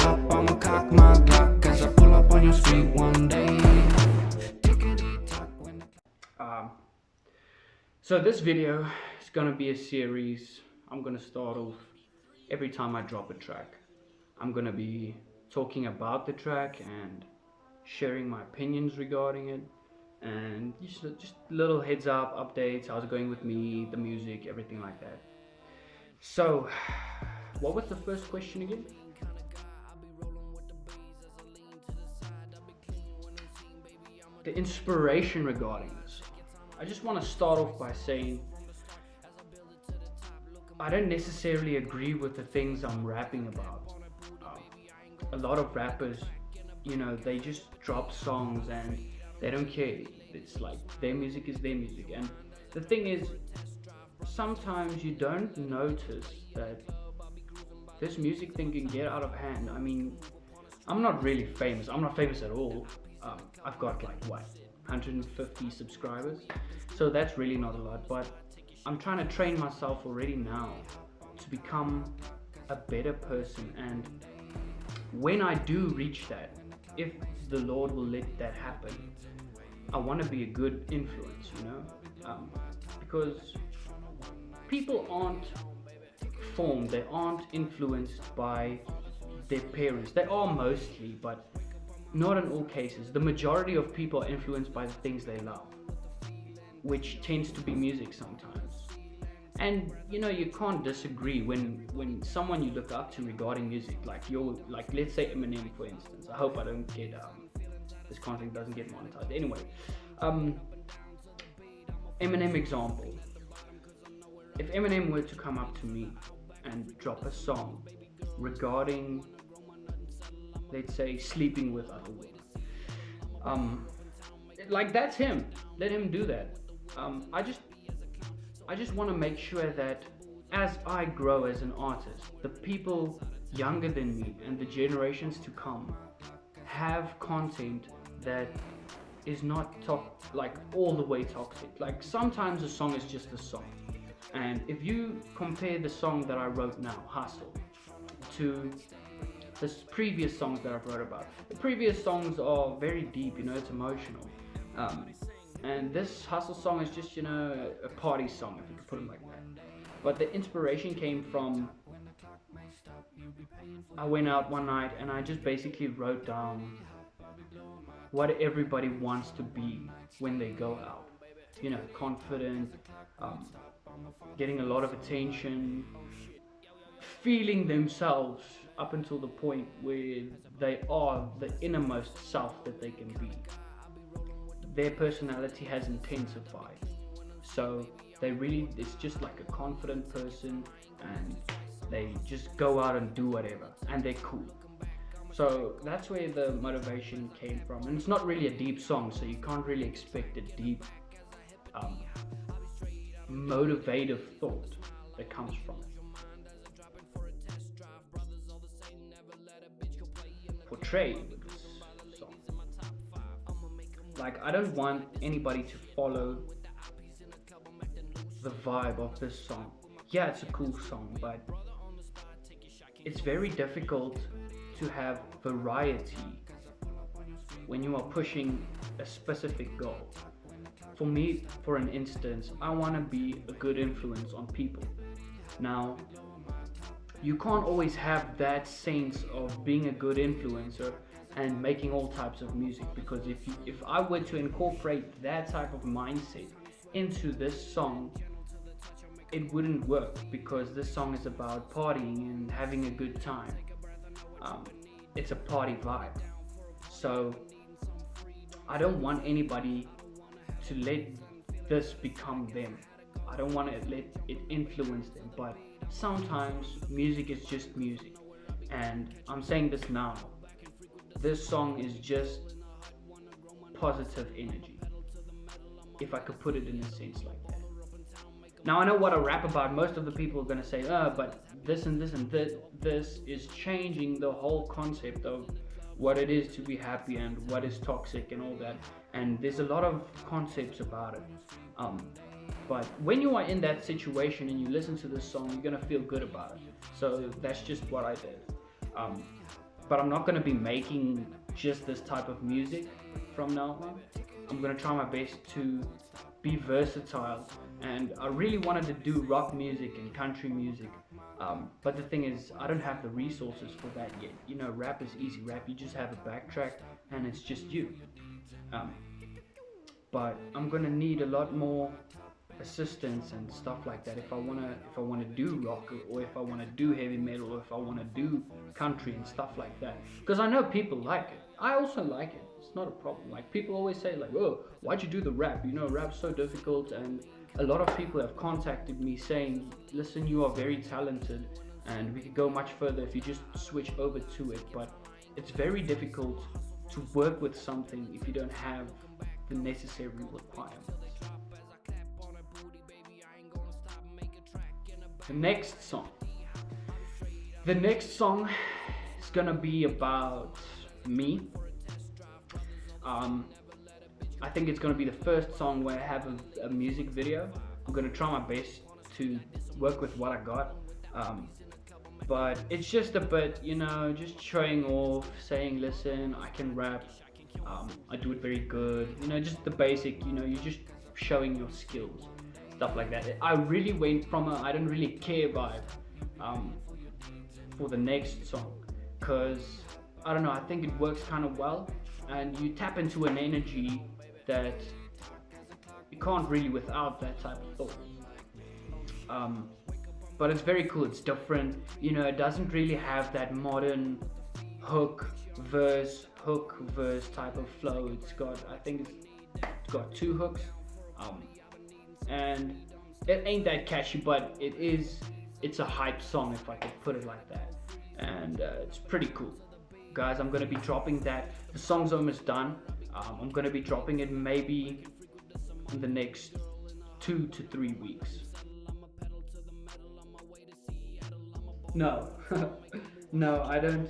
top, I'ma cock my Glock as I pull up on your street one day. So this video is gonna be a series. I'm gonna start off every time I drop a track. I'm gonna be talking about the track and sharing my opinions regarding it, and just little heads up updates, how's it going with me, the music, everything like that. So what was the first question again? The inspiration regarding this. I just want to start off by saying I don't necessarily agree with the things I'm rapping about. A lot of rappers, they just drop songs and they don't care. It's like their music is their music. And the thing is, sometimes you don't notice that this music thing can get out of hand. I mean, I'm not really famous. I'm not famous at all. I've got like 150 subscribers, so that's really not a lot, but I'm trying to train myself already now to become a better person. And when I do reach that, if the Lord will let that happen, I want to be a good influence, because people aren't formed, they aren't influenced by their parents. They are mostly, but not in all cases. The majority of people are influenced by the things they love, which tends to be music sometimes. And you can't disagree when someone you look up to regarding music, like let's say Eminem, for instance. I hope I don't get this content doesn't get monetized. Anyway, Eminem example. If Eminem were to come up to me and drop a song regarding, let's say, sleeping with other women, that's him. Let him do that. I just want to make sure that as I grow as an artist, the people younger than me and the generations to come have content that is not all the way toxic. Like, sometimes a song is just a song. And if you compare the song that I wrote now, Hustle, to the previous songs that I've wrote about, the previous songs are very deep, it's emotional. And this Hustle song is just, a party song, if you could put it like that. But the inspiration came from, I went out one night and I just basically wrote down what everybody wants to be when they go out. Confident, getting a lot of attention, feeling themselves up until the point where they are the innermost self that they can be. Their personality has intensified, so it's just like a confident person, and they just go out and do whatever, and they're cool. So that's where the motivation came from. And it's not really a deep song, so you can't really expect a deep motivative thought that comes from it. Portray with this song. I don't want anybody to follow the vibe of this song. Yeah, it's a cool song, but it's very difficult to have variety when you are pushing a specific goal. For me, for an instance, I want to be a good influence on people. Now, you can't always have that sense of being a good influencer and making all types of music, because if I were to incorporate that type of mindset into this song, it wouldn't work, because this song is about partying and having a good time. It's a party vibe. So I don't want anybody to let this become them. I don't want to let it influence them, but sometimes music is just music. And I'm saying this now. This song is just positive energy, if I could put it in a sense like that. Now, I know what I rap about. Most of the people are going to say, but this and this and this is changing the whole concept of what it is to be happy and what is toxic and all that. And there's a lot of concepts about it. But when you are in that situation and you listen to this song, you're going to feel good about it. So that's just what I did. but I'm not gonna be making just this type of music from now on. I'm gonna try my best to be versatile, and I really wanted to do rock music and country music, but the thing is, I don't have the resources for that yet. You know, rap is easy. Rap, you just have a backtrack and it's just you. But I'm gonna need a lot more assistance and stuff like that if I wanna do rock, or if I wanna do heavy metal, or if I wanna do country and stuff like that. Because I know people like it. I also like it. It's not a problem. Like, people always say like, "Oh, why'd you do the rap? You know, rap's so difficult." And a lot of people have contacted me saying, "Listen, you are very talented, and we could go much further if you just switch over to it." But it's very difficult to work with something if you don't have the necessary requirements. The next song is gonna be about me. I think it's gonna be the first song where I have a music video. I'm gonna try my best to work with what I got, but it's just a bit, you know, just showing off, saying, "Listen, I can rap. I do it very good." You know, just the basic. You know, you're just showing your skills, stuff like that. I really went from a "I don't really care" vibe for the next song, cause I don't know. I think it works kind of well, and you tap into an energy that you can't really without that type of thought. But it's very cool. It's different. You know, it doesn't really have that modern hook verse type of flow. I think it's got two hooks, and it ain't that catchy, but it's a hype song, if I could put it like that, and it's pretty cool. Guys, I'm gonna be dropping that. The song's almost done. I'm gonna be dropping it maybe in the next 2 to 3 weeks. No, no, I don't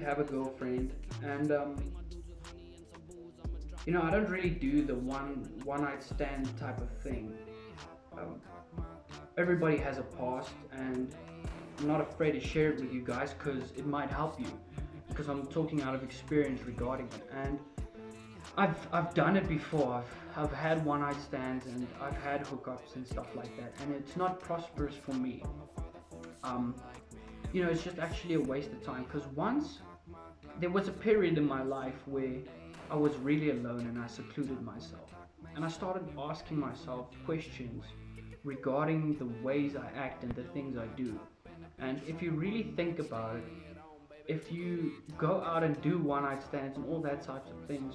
have a girlfriend, and you know, I don't really do the one night stand type of thing. Everybody has a past, and I'm not afraid to share it with you guys because it might help you, because I'm talking out of experience regarding it, and I've done it before. I've had one night stands, and I've had hookups and stuff like that, and it's not prosperous for me. You know, it's just actually a waste of time, because once there was a period in my life where I was really alone and I secluded myself, and I started asking myself questions regarding the ways I act and the things I do. And if you really think about it, if you go out and do one night stands and all that types of things,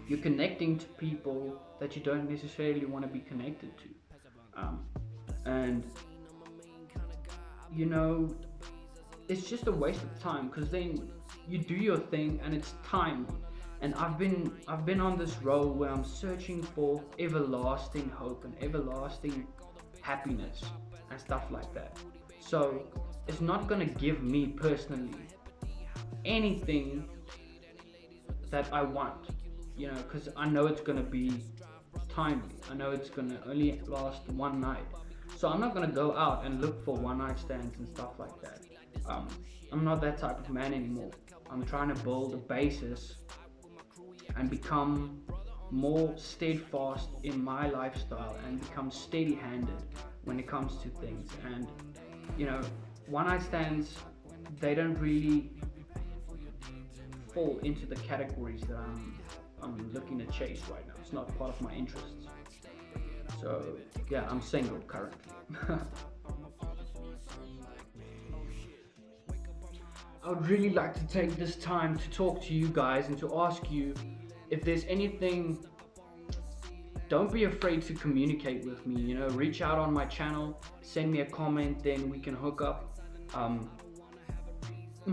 you're connecting to people that you don't necessarily want to be connected to, and you know, it's just a waste of time, because then you do your thing and it's time. And I've been on this road where I'm searching for everlasting hope and everlasting happiness and stuff like that. So it's not gonna give me personally anything that I want, you know, because I know it's gonna be timely. I know it's gonna only last one night. So I'm not gonna go out and look for one night stands and stuff like that. I'm not that type of man anymore. I'm trying to build a basis and become more steadfast in my lifestyle and become steady-handed when it comes to things. And you know, one night stands, they don't really fall into the categories that I'm looking to chase right now. It's not part of my interests. So yeah, I'm single currently. I would really like to take this time to talk to you guys and to ask you if there's anything. Don't be afraid to communicate with me, you know, reach out on my channel, send me a comment, then we can hook up.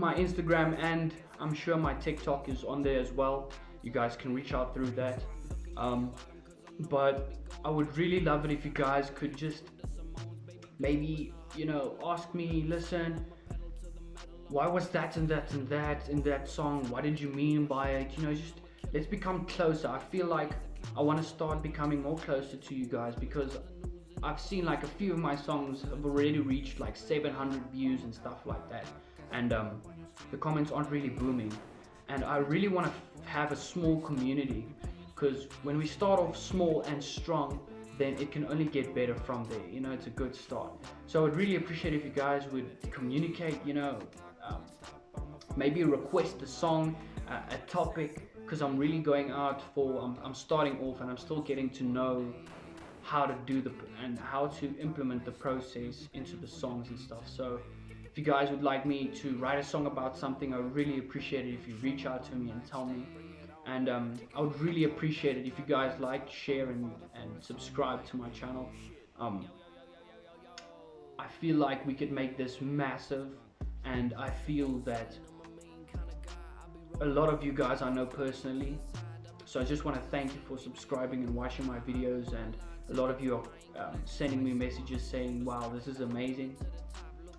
My Instagram, and I'm sure my TikTok is on there as well. You guys can reach out through that. But I would really love it if you guys could just maybe, you know, ask me, "Listen, why was that and that and that in that song? What did you mean by it?" You know, just let's become closer. I feel like I want to start becoming more closer to you guys, because I've seen like a few of my songs have already reached like 700 views and stuff like that. And the comments aren't really booming, and I really want to have a small community, because when we start off small and strong, then it can only get better from there. You know, it's a good start. So I'd really appreciate if you guys would communicate, you know, maybe request a song, a topic, because I'm really going out for, I'm starting off and I'm still getting to know how to do and how to implement the process into the songs and stuff. So if you guys would like me to write a song about something, I would really appreciate it if you reach out to me and tell me. And I would really appreciate it if you guys like, share, and subscribe to my channel. I feel like we could make this massive, and I feel that a lot of you guys I know personally, so I just want to thank you for subscribing and watching my videos, and a lot of you are sending me messages saying, wow, this is amazing.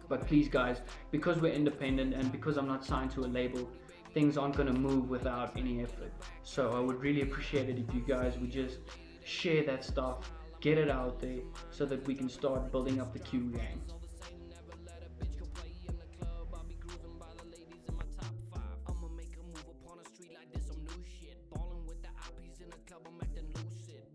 But please guys, because we're independent and because I'm not signed to a label, things aren't going to move without any effort. So I would really appreciate it if you guys would just share that stuff, get it out there, so that we can start building up the Q gang. I'ma make a move upon the street like this some new shit. Ballin' with the IPs in the club, I'm acting lucid.